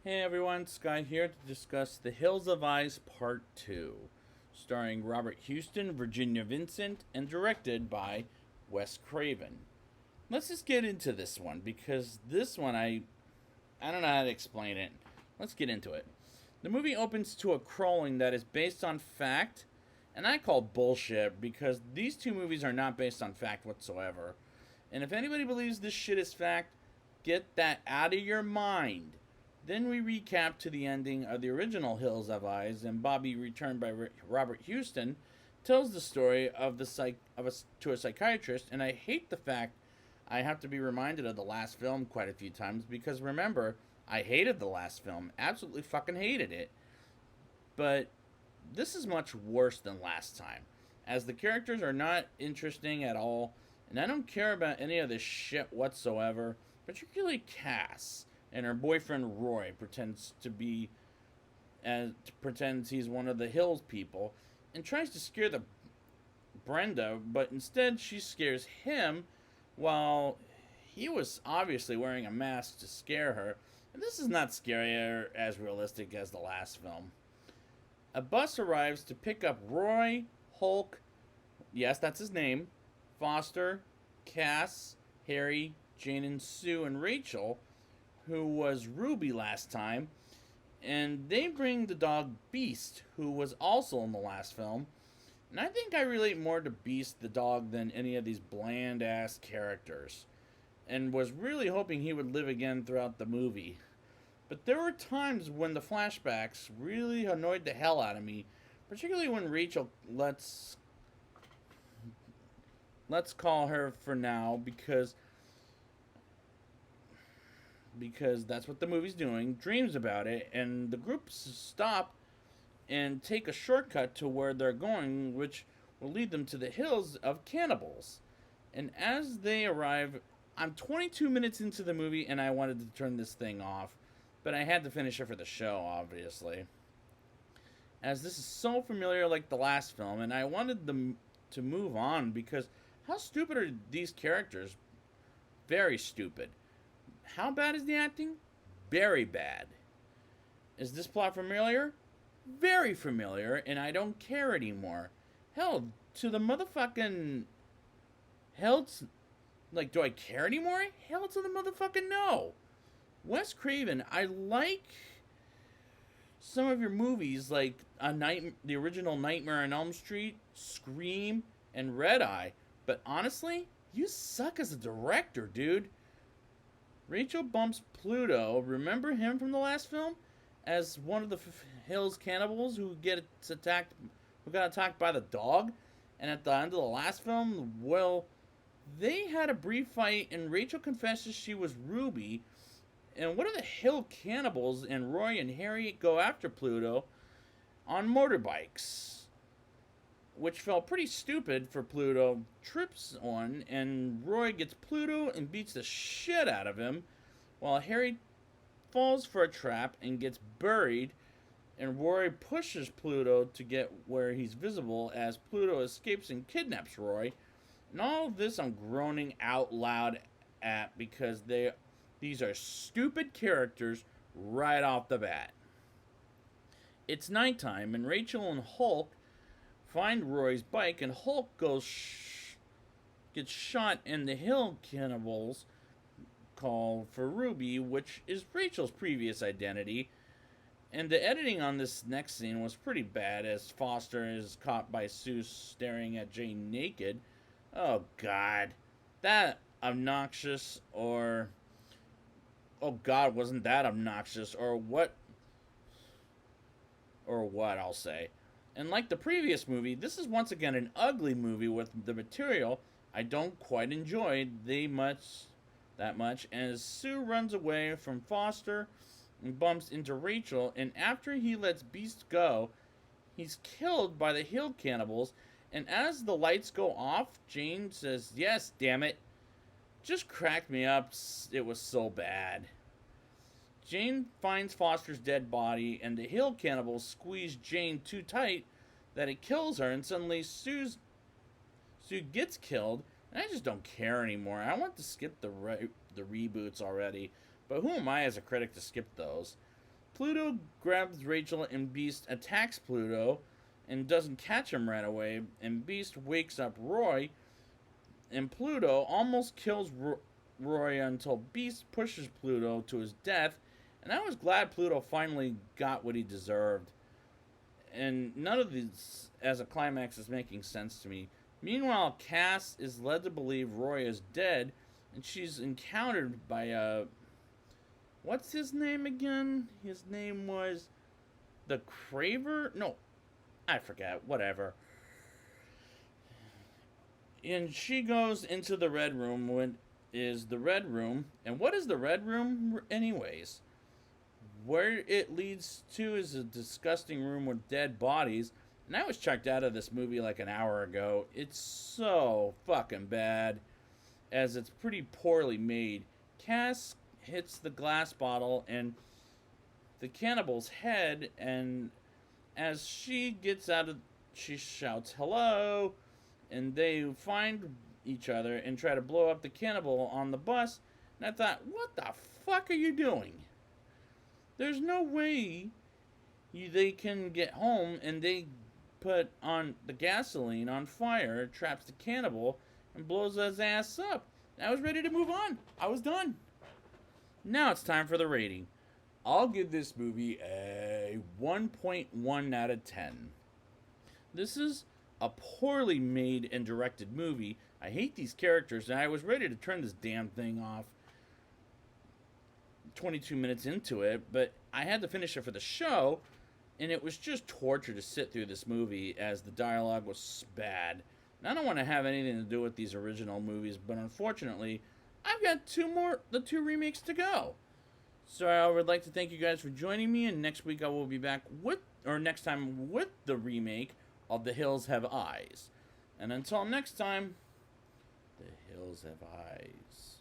Hey everyone, Sky here to discuss The Hills of Eyes Part 2, starring Robert Houston, Virginia Vincent, and directed by Wes Craven. Let's just get into this one because this one I don't know how to explain it. Let's get into it. The movie opens to a crawling that is based on fact, and I call bullshit because these two movies are not based on fact whatsoever. And if anybody believes this shit is fact, get that out of your mind. Then we recap to the ending of the original Hills of Eyes, and Bobby, returned by Robert Houston, tells the story of to a psychiatrist. And I hate the fact I have to be reminded of the last film quite a few times because remember, I hated the last film, absolutely fucking hated it. But this is much worse than last time, as the characters are not interesting at all, and I don't care about any of this shit whatsoever. Particularly Cass and her boyfriend Roy pretends he's one of the Hills people and tries to scare the Brenda, but instead she scares him while he was obviously wearing a mask to scare her. And this is not scarier as realistic as the last film. A bus arrives to pick up Roy, Hulk, yes, that's his name, Foster, Cass, Harry, Jane and Sue, and Rachel, who was Ruby last time, and they bring the dog Beast, who was also in the last film. And I think I relate more to Beast the dog than any of these bland ass characters, and was really hoping he would live again throughout the movie. But there were times when the flashbacks really annoyed the hell out of me, particularly when Rachel let's call her for now because that's what the movie's doing, dreams about it, and the groups stop and take a shortcut to where they're going, which will lead them to the hills of cannibals. And as they arrive, I'm 22 minutes into the movie and I wanted to turn this thing off, but I had to finish it for the show, obviously. As this is so familiar like the last film, and I wanted them to move on because how stupid are these characters? Very stupid. How bad is the acting? Very bad. Is this plot familiar? Very familiar, and I don't care anymore. Hell, to the motherfucking. Hell, like, do I care anymore? Hell to the motherfucking no. Wes Craven, I like some of your movies, like the original Nightmare on Elm Street, Scream, and Red Eye, but honestly, you suck as a director, dude. Rachel bumps Pluto. Remember him from the last film as one of the Hills cannibals who got attacked by the dog. And at the end of the last film, well, they had a brief fight, and Rachel confesses she was Ruby. And one of the Hill cannibals and Roy and Harry go after Pluto on motorbikes, which felt pretty stupid for Pluto. Trips on, and Roy gets Pluto and beats the shit out of him, while Harry falls for a trap and gets buried, and Roy pushes Pluto to get where he's visible as Pluto escapes and kidnaps Roy. And all of this I'm groaning out loud at because these are stupid characters right off the bat. It's nighttime, and Rachel and Hulk find Roy's bike, and Hulk gets shot, and the Hill cannibals call for Ruby, which is Rachel's previous identity. And the editing on this next scene was pretty bad, as Foster is caught by Sue staring at Jane naked. Oh god, that obnoxious, or oh god, wasn't that obnoxious, or what? I'll say. And like the previous movie, this is once again an ugly movie with the material I don't quite enjoy that much, as Sue runs away from Foster and bumps into Rachel, and after he lets Beast go, he's killed by the Hill cannibals, and as the lights go off, Jane says, "Yes, damn it." Just cracked me up. It was so bad. Jane finds Foster's dead body, and the Hill cannibals squeeze Jane too tight that it kills her, and suddenly Sue gets killed, and I just don't care anymore. I want to skip the reboots already, but who am I as a critic to skip those? Pluto grabs Rachel and Beast attacks Pluto and doesn't catch him right away. And Beast wakes up Roy, and Pluto almost kills Roy until Beast pushes Pluto to his death. And I was glad Pluto finally got what he deserved. And none of these, as a climax, is making sense to me. Meanwhile, Cass is led to believe Roy is dead, and she's encountered by a... What's his name again? His name was the Craver? No, I forget. Whatever. And she goes into the Red Room. When is the Red Room? And what is the Red Room, anyways? Where it leads to is a disgusting room with dead bodies. And I was checked out of this movie like an hour ago. It's so fucking bad, as it's pretty poorly made. Cass hits the glass bottle and the cannibal's head, and as she gets out of, she shouts hello, and they find each other and try to blow up the cannibal on the bus. And I thought, what the fuck are you doing? There's no way they can get home, and they put on the gasoline on fire, traps the cannibal, and blows his ass up. I was ready to move on. I was done. Now it's time for the rating. I'll give this movie a 1.1 out of 10. This is a poorly made and directed movie. I hate these characters, and I was ready to turn this damn thing off 22 minutes into it, but I had to finish it for the show, and it was just torture to sit through this movie as the dialogue was bad. And I don't want to have anything to do with these original movies, but unfortunately, I've got the two remakes to go. So I would like to thank you guys for joining me, and next week I will be back next time with the remake of The Hills Have Eyes. And until next time, The Hills Have Eyes.